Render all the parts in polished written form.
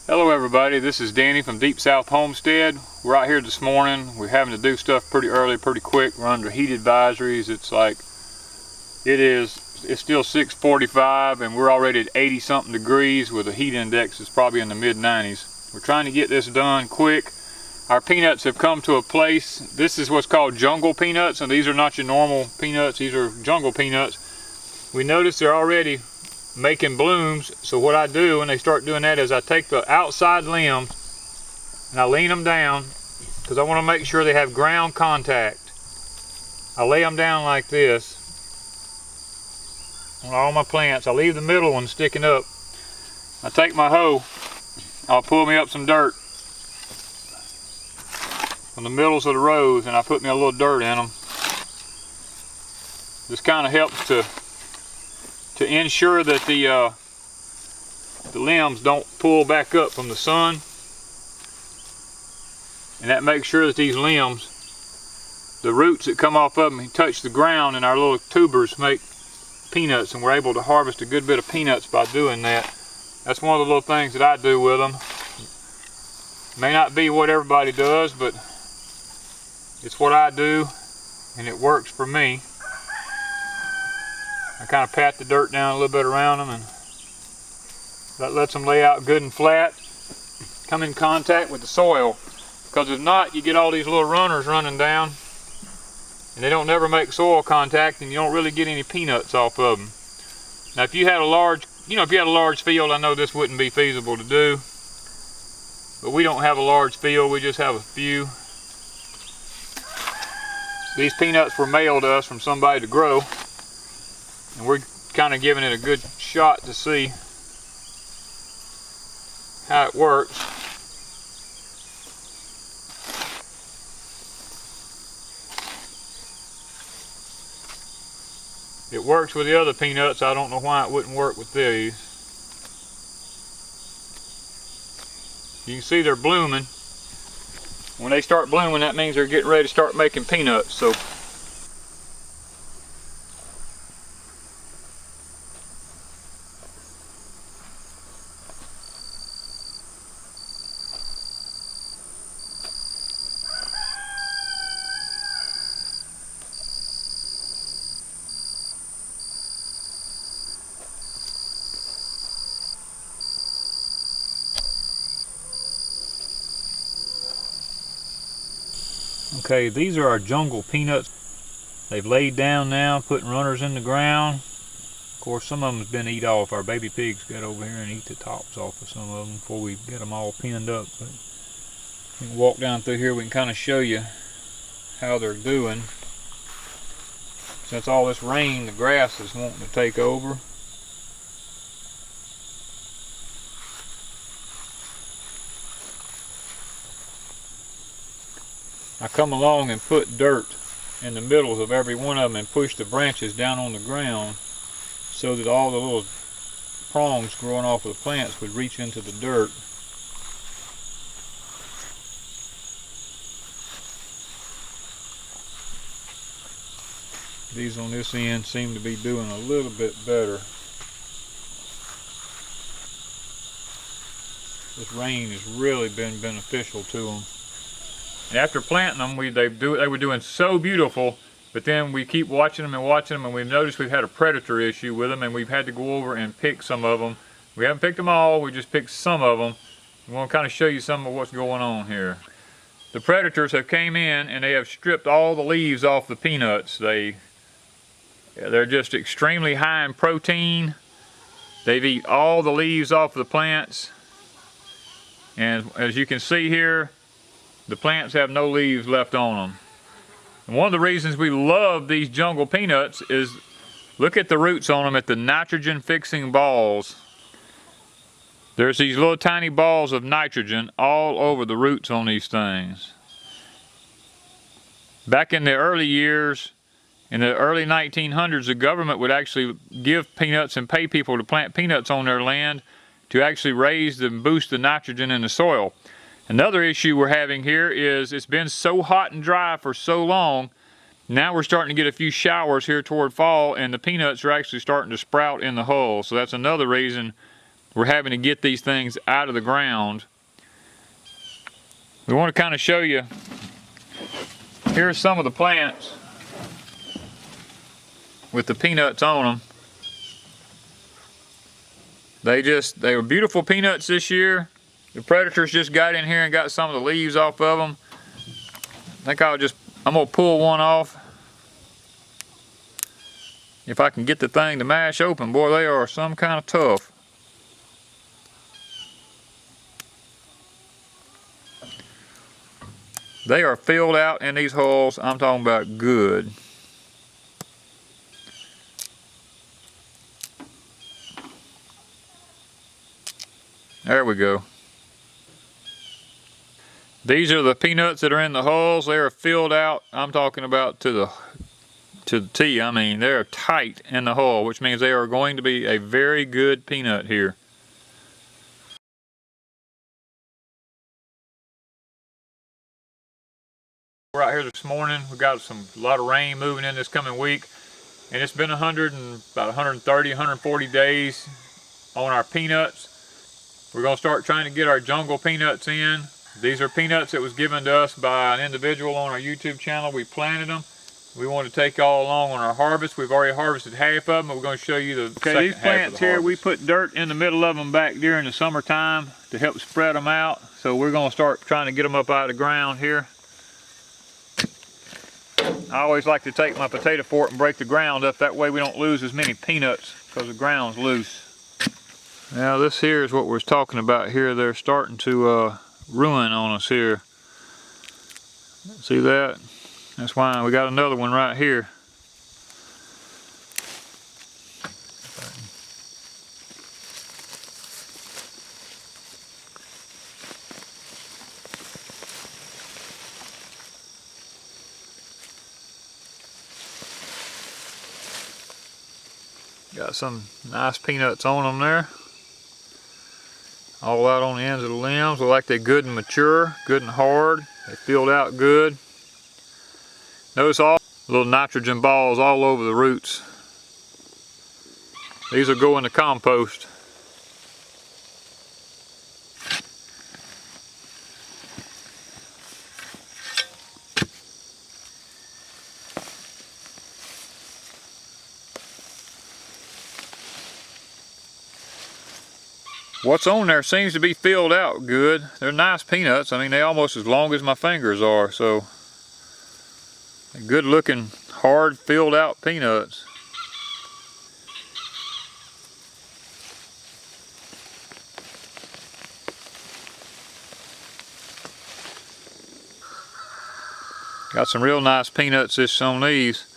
Hello everybody, this is Danny from Deep South Homestead. We're out here this morning. We're having to do stuff pretty early, pretty quick. We're under heat advisories. It's still 6:45 and we're already at 80 something degrees with a heat index that's probably in the mid 90s. We're trying to get this done quick. Our peanuts have come to a place. This is what's called jungle peanuts, and these are not your normal peanuts. These are jungle peanuts. We notice they're already making blooms, so what I do when they start doing that is I take the outside limbs and I lean them down because I want to make sure they have ground contact. I lay them down like this on all my plants. I leave the middle one sticking up. I take my hoe, I'll pull me up some dirt from the middles of the rows and I put me a little dirt in them. This kind of helps to ensure that the limbs don't pull back up from the sun, and that makes sure that these limbs, the roots that come off of them, touch the ground, and our little tubers make peanuts, and we're able to harvest a good bit of peanuts by doing that. That's one of the little things that I do with them. May not be what everybody does, but it's what I do, and it works for me. I kind of pat the dirt down a little bit around them, and that lets them lay out good and flat, come in contact with the soil, because if not, you get all these little runners running down and they don't never make soil contact, and you don't really get any peanuts off of them. Now if you had a large field, I know this wouldn't be feasible to do, but we don't have a large field, we just have a few. These peanuts were mailed to us from somebody to grow, and we're kind of giving it a good shot to see how it works. It works with the other peanuts. I don't know why it wouldn't work with these. You can see they're blooming. When they start blooming, that means they're getting ready to start making peanuts. So okay, these are our jungle peanuts. They've laid down now, putting runners in the ground. Of course, some of them's been eat off. Our baby pigs get over here and eat the tops off of some of them before we get them all pinned up. But we can walk down through here, we can kind of show you how they're doing. Since all this rain, the grass is wanting to take over. I come along and put dirt in the middles of every one of them and push the branches down on the ground so that all the little prongs growing off of the plants would reach into the dirt. These on this end seem to be doing a little bit better. This rain has really been beneficial to them. And after planting them, they were doing so beautiful, but then we keep watching them, and we've noticed we've had a predator issue with them, and we've had to go over and pick some of them. We haven't picked them all, we just picked some of them. We want to kind of show you some of what's going on here. The predators have came in and they have stripped all the leaves off the peanuts. They're just extremely high in protein. They've eaten all the leaves off the plants. And as you can see here, the plants have no leaves left on them. And one of the reasons we love these jungle peanuts is, look at the roots on them, at the nitrogen fixing balls. There's these little tiny balls of nitrogen all over the roots on these things. Back in the early years, in the early 1900s, the government would actually give peanuts and pay people to plant peanuts on their land to actually raise and boost the nitrogen in the soil. Another issue we're having here is it's been so hot and dry for so long. Now we're starting to get a few showers here toward fall, and the peanuts are actually starting to sprout in the hull. So that's another reason we're having to get these things out of the ground. We want to kind of show you, here's some of the plants with the peanuts on them. They were beautiful peanuts this year. The predators just got in here and got some of the leaves off of them. I think I'm gonna pull one off. If I can get the thing to mash open, boy, they are some kind of tough. They are filled out in these holes. I'm talking about good. There we go. These are the peanuts that are in the holes. They are filled out. I'm talking about to the T. I mean, they're tight in the hull, which means they are going to be a very good peanut here. We're out here this morning. We got a lot of rain moving in this coming week, and it's been about 130, 140 days on our peanuts. We're gonna start trying to get our jungle peanuts in. These are peanuts that was given to us by an individual on our YouTube channel. We planted them. We want to take all along on our harvest. We've already harvested half of them, and we're going to show you the second half of the harvest. Okay, these plants here, we put dirt in the middle of them back during the summertime to help spread them out. So we're going to start trying to get them up out of the ground here. I always like to take my potato fork and break the ground up. That way we don't lose as many peanuts because the ground's loose. Now this here is what we're talking about here. They're starting to ruin on us here. See that? That's why we got another one right here. Got some nice peanuts on them there. All out on the ends of the limbs. Look like they're good and mature, good and hard. They filled out good. Notice all little nitrogen balls all over the roots. These will go in the compost. What's on there seems to be filled out good. They're nice peanuts. I mean, they're almost as long as my fingers are, so good looking, hard, filled out peanuts. Got some real nice peanuts on these.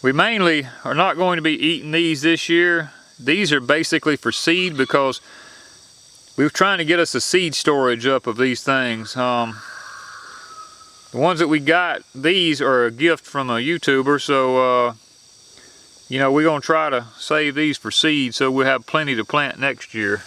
We mainly are not going to be eating these this year. These are basically for seed because we were trying to get us a seed storage up of these things. The ones that we got, these are a gift from a YouTuber, so you know, we're gonna try to save these for seed so we'll have plenty to plant next year.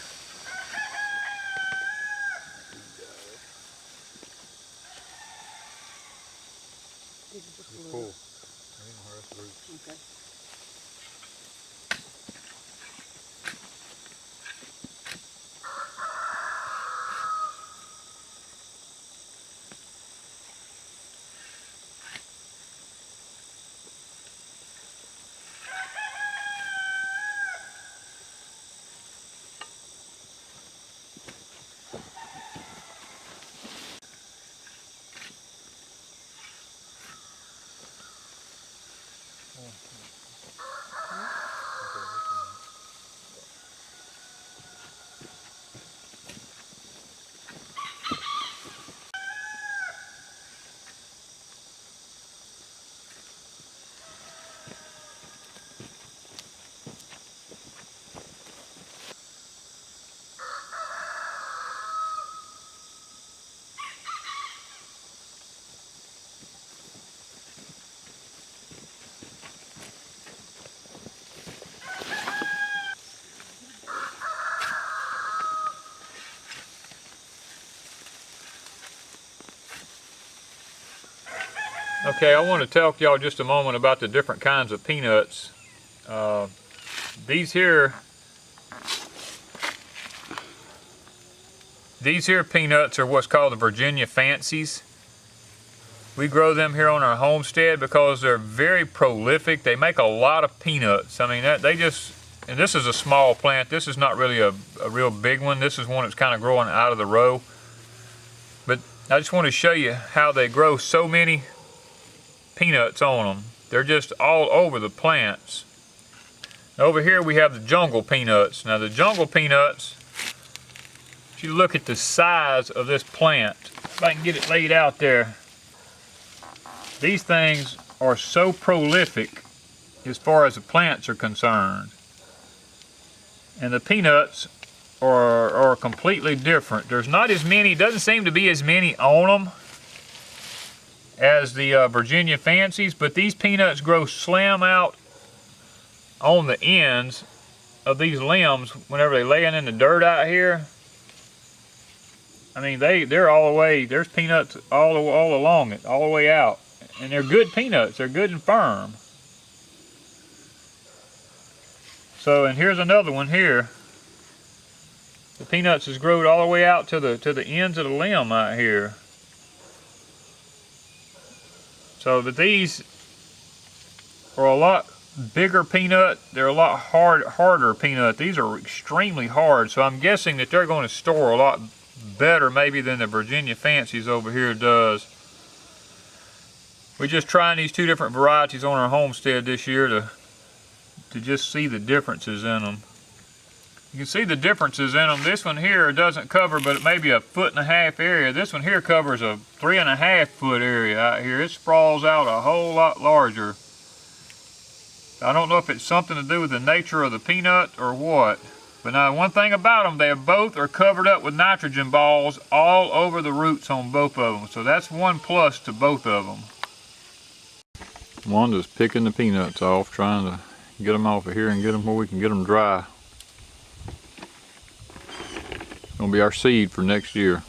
Okay, I want to talk to y'all just a moment about the different kinds of peanuts. These here These here peanuts are what's called the Virginia Fancies. We grow them here on our homestead because they're very prolific. They make a lot of peanuts. I mean, they just, and this is a small plant. This is not really a real big one. This is one that's kind of growing out of the row. But I just want to show you how they grow so many peanuts on them. They're just all over the plants. Over here we have the jungle peanuts. Now the jungle peanuts, if you look at the size of this plant, if I can get it laid out there, these things are so prolific as far as the plants are concerned. And the peanuts are completely different. There's not as many, doesn't seem to be as many on them as the Virginia Fancies, but these peanuts grow slam out on the ends of these limbs whenever they're laying in the dirt out here. I mean, they're all the way, there's peanuts all along it, all the way out. And they're good peanuts, they're good and firm. So, and here's another one here. The peanuts has grown all the way out to the ends of the limb out here. So that these are a lot bigger peanut. They're a lot harder peanut. These are extremely hard. So I'm guessing that they're going to store a lot better maybe than the Virginia Fancies over here does. We're just trying these two different varieties on our homestead this year to just see the differences in them. You can see the differences in them. This one here doesn't cover but maybe a 1.5 foot area. This one here covers a 3.5 foot area out here. It sprawls out a whole lot larger. I don't know if it's something to do with the nature of the peanut or what. But now one thing about them, they both are covered up with nitrogen balls all over the roots on both of them. So that's one plus to both of them. Wanda's picking the peanuts off, trying to get them off of here and get them where we can get them dry. It's gonna be our seed for next year.